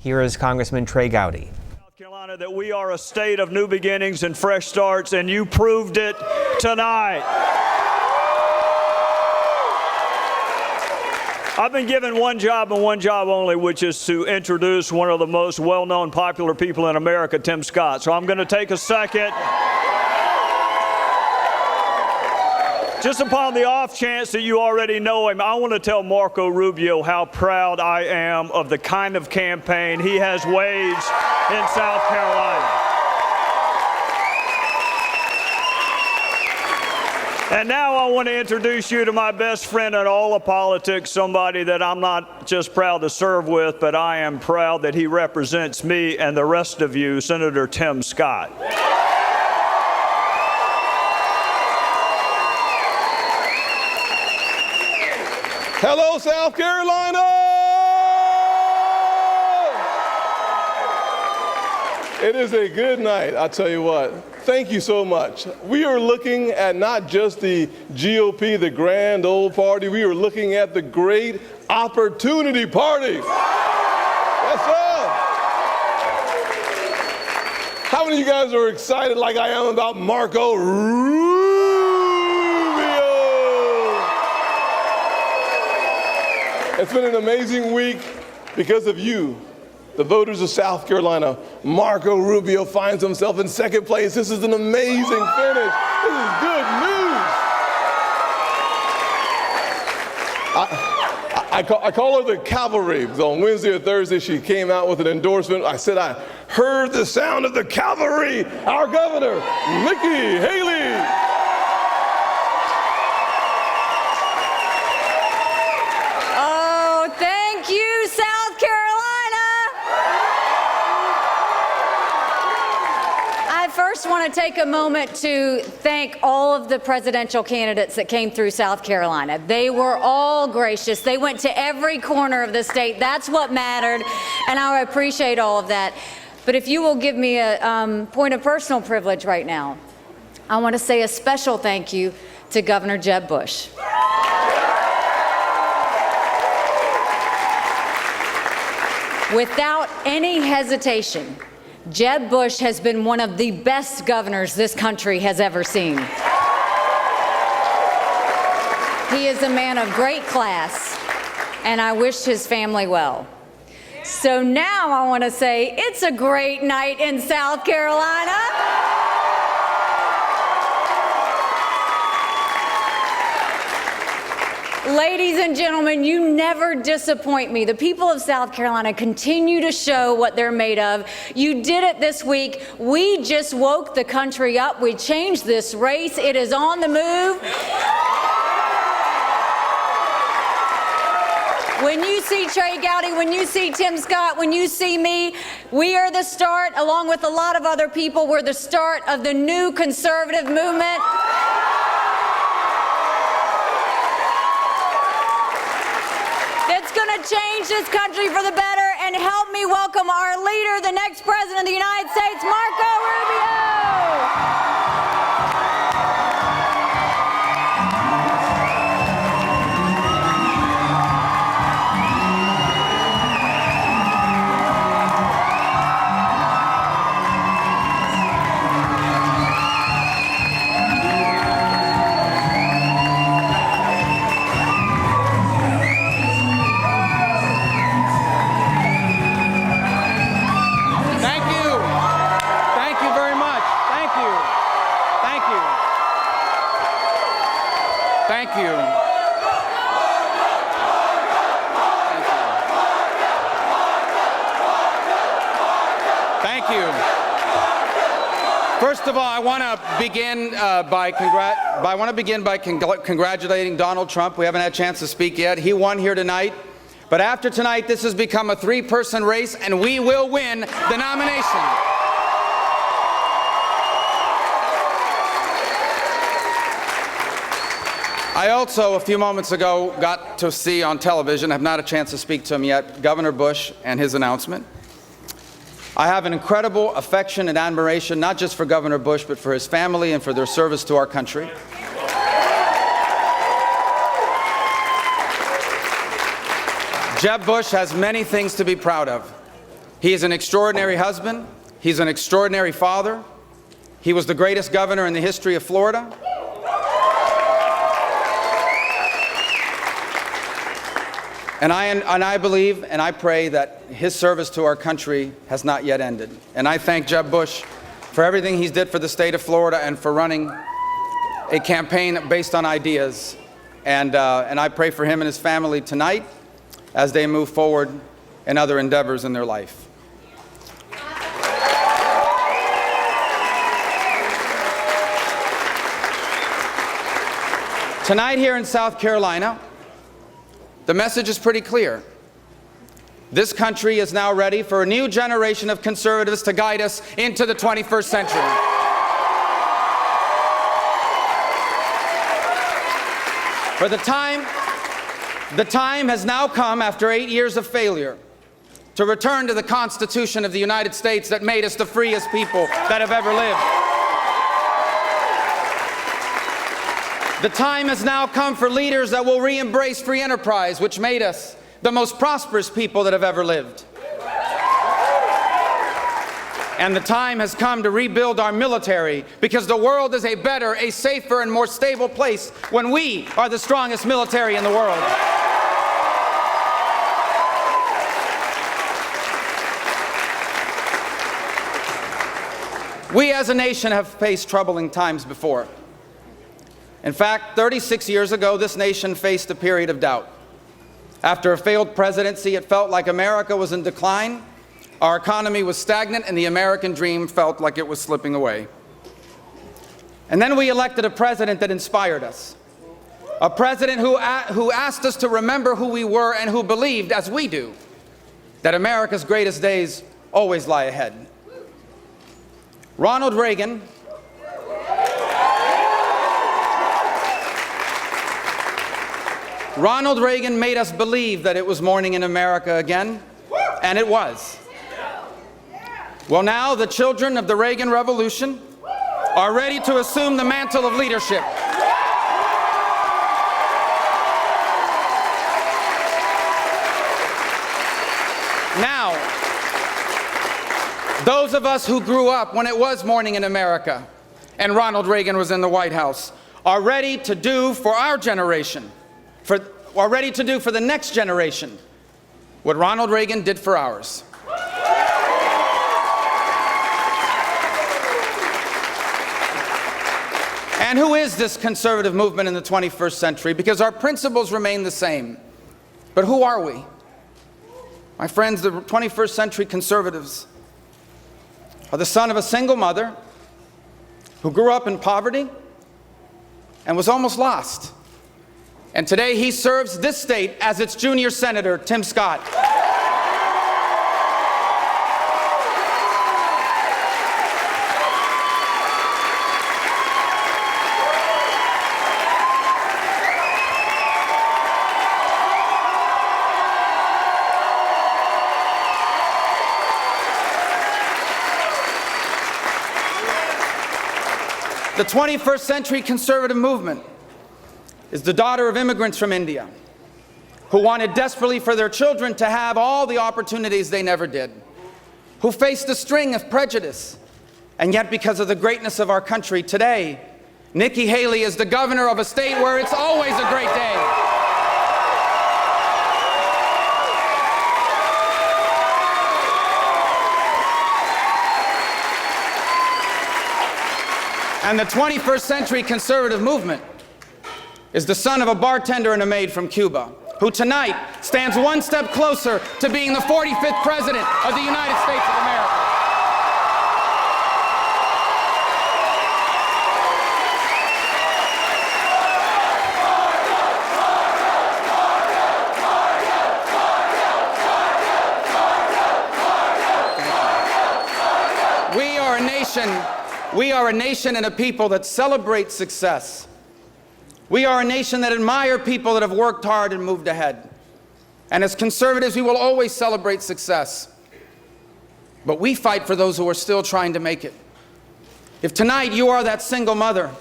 Here is Congressman Trey Gowdy. South Carolina, that we are a state of new beginnings and fresh starts, and you proved it tonight. I've been given one job and one job only, which is to introduce one of the most well-known popular people in America, Tim Scott. So I'm going to take a second. Just upon the off chance that you already know him, I want to tell Marco Rubio how proud I am of the kind of campaign he has waged in South Carolina. And now I want to introduce you to my best friend in all of politics, somebody that I'm not just proud to serve with, but I am proud that he represents me and the rest of you, Senator Tim Scott. Hello, South Carolina! It is a good night, I'll tell you what. Thank you so much. We are looking at not just the GOP, the grand old party, we are looking at the great opportunity party. That's all. How many of you guys are excited like I am about Marco Rubio? It's been an amazing week because of you, the voters of South Carolina. Marco Rubio finds himself in second place. This is an amazing finish. This is good news. I call her the cavalry. On Wednesday or Thursday, she came out with an endorsement. I said, I heard the sound of the cavalry. Our governor, Nikki Haley. I want to take a moment to thank all of the presidential candidates that came through South Carolina. They were all gracious. They went to every corner of the state. That's what mattered, and I appreciate all of that. But if you will give me a point of personal privilege right now, I want to say a special thank you to Governor Jeb Bush. Without any hesitation, Jeb Bush has been one of the best governors this country has ever seen. He is a man of great class, and I wish his family well. So now I want to say it's a great night in South Carolina. Ladies and gentlemen, you never disappoint me. The people of South Carolina continue to show what they're made of. You did it this week. We just woke the country up. We changed this race. It is on the move. When you see Trey Gowdy, when you see Tim Scott, when you see me, we are the start, along with a lot of other people, we're the start of the new conservative movement. That's going to change this country for the better, and help me welcome our leader, the next president of the United States, Marco Rubio. Thank you. Thank you. First of all, I want to begin by congratulating Donald Trump. We haven't had a chance to speak yet. He won here tonight. But after tonight, this has become a three-person race, and we will win the nomination. I also, a few moments ago, got to see on television, I have not had a chance to speak to him yet, Governor Bush and his announcement. I have an incredible affection and admiration, not just for Governor Bush, but for his family and for their service to our country. Jeb Bush has many things to be proud of. He is an extraordinary husband. He's an extraordinary father. He was the greatest governor in the history of Florida. And I believe and I pray that his service to our country has not yet ended. And I thank Jeb Bush for everything he's did for the state of Florida and for running a campaign based on ideas. And I pray for him and his family tonight as they move forward in other endeavors in their life. Tonight here in South Carolina, the message is pretty clear. This country is now ready for a new generation of conservatives to guide us into the 21st century. For the time has now come, after 8 years of failure, to return to the Constitution of the United States that made us the freest people that have ever lived. The time has now come for leaders that will re-embrace free enterprise, which made us the most prosperous people that have ever lived. And the time has come to rebuild our military, because the world is a better, a safer, and more stable place when we are the strongest military in the world. We as a nation have faced troubling times before. In fact, 36 years ago, this nation faced a period of doubt. After a failed presidency, it felt like America was in decline, our economy was stagnant, and the American dream felt like it was slipping away. And then we elected a president that inspired us. A president who asked us to remember who we were and who believed, as we do, that America's greatest days always lie ahead. Ronald Reagan made us believe that it was morning in America again, and it was. Well, now the children of the Reagan Revolution are ready to assume the mantle of leadership. Now, those of us who grew up when it was morning in America and Ronald Reagan was in the White House are ready to do for our generation, are ready to do for the next generation what Ronald Reagan did for ours. And who is this conservative movement in the 21st century? Because our principles remain the same. But who are we? My friends, the 21st century conservatives are the son of a single mother who grew up in poverty and was almost lost. And today he serves this state as its junior senator, Tim Scott. The 21st century conservative movement is the daughter of immigrants from India who wanted desperately for their children to have all the opportunities they never did, who faced a string of prejudice, and yet because of the greatness of our country today, Nikki Haley is the governor of a state where it's always a great day. And the 21st century conservative movement is the son of a bartender and a maid from Cuba, who tonight stands one step closer to being the 45th president of the United States of America. We are a nation and a people that celebrate success. We are a nation that admire people that have worked hard and moved ahead. And as conservatives, we will always celebrate success. But we fight for those who are still trying to make it. If tonight you are that single mother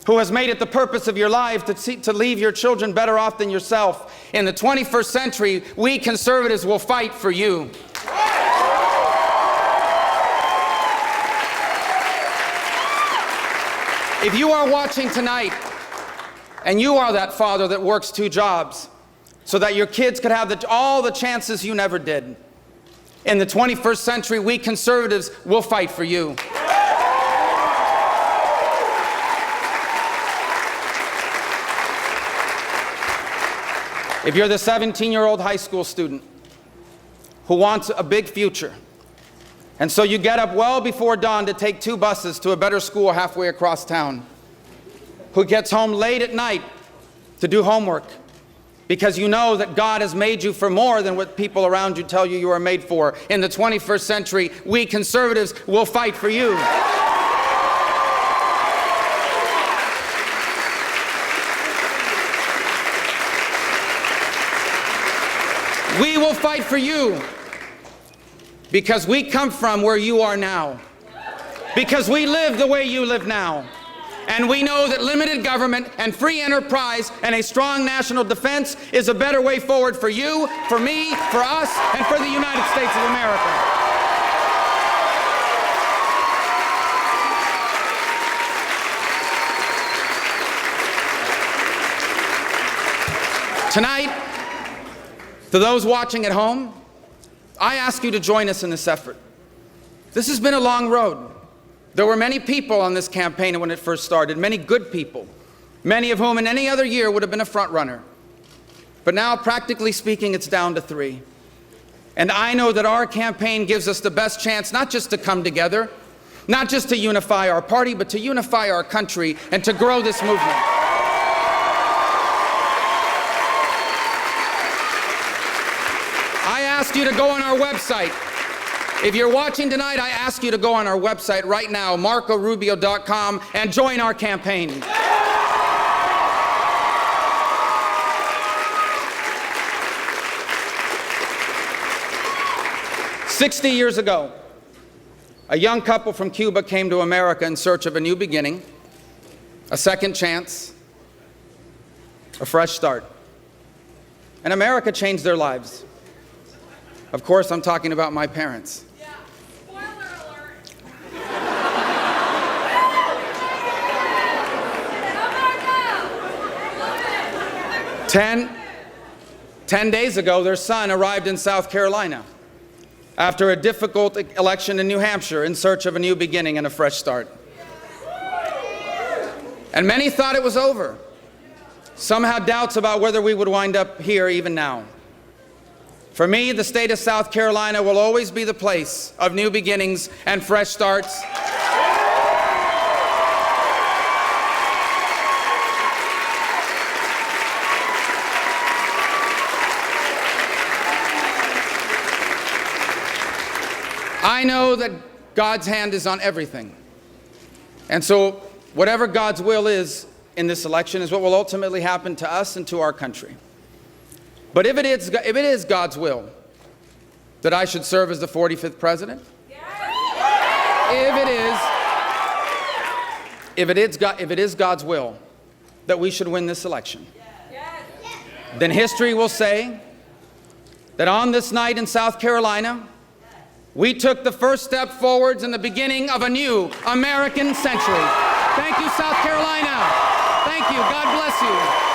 who has made it the purpose of your life to leave your children better off than yourself, in the 21st century, we conservatives will fight for you. If you are watching tonight and you are that father that works 2 jobs so that your kids could have all the chances you never did, in the 21st century, we conservatives will fight for you. If you're the 17-year-old high school student who wants a big future, and so you get up well before dawn to take 2 buses to a better school halfway across town, who gets home late at night to do homework, because you know that God has made you for more than what people around you tell you you are made for. In the 21st century, we conservatives will fight for you. We will fight for you because we come from where you are now, because we live the way you live now. And we know that limited government and free enterprise and a strong national defense is a better way forward for you, for me, for us, and for the United States of America. Tonight, to those watching at home, I ask you to join us in this effort. This has been a long road. There were many people on this campaign when it first started, many good people, many of whom in any other year would have been a front runner. But now, practically speaking, it's down to 3. And I know that our campaign gives us the best chance not just to come together, not just to unify our party, but to unify our country and to grow this movement. I ask you to go on our website. If you're watching tonight, I ask you to go on our website right now, marcorubio.com, and join our campaign. "60 years ago, a young couple from Cuba came to America in search of a new beginning, a second chance, a fresh start. And America changed their lives. Of course, I'm talking about my parents. Yeah. Spoiler alert. 10 days ago, their son arrived in South Carolina after a difficult election in New Hampshire in search of a new beginning and a fresh start. And many thought it was over. Some had doubts about whether we would wind up here even now. For me, the state of South Carolina will always be the place of new beginnings and fresh starts. I know that God's hand is on everything. And so whatever God's will is in this election is what will ultimately happen to us and to our country. But if it is God's will that I should serve as the 45th president, if it is God's will that we should win this election, then history will say that on this night in South Carolina, we took the first step forwards in the beginning of a new American century. Thank you, South Carolina. Thank you. God bless you.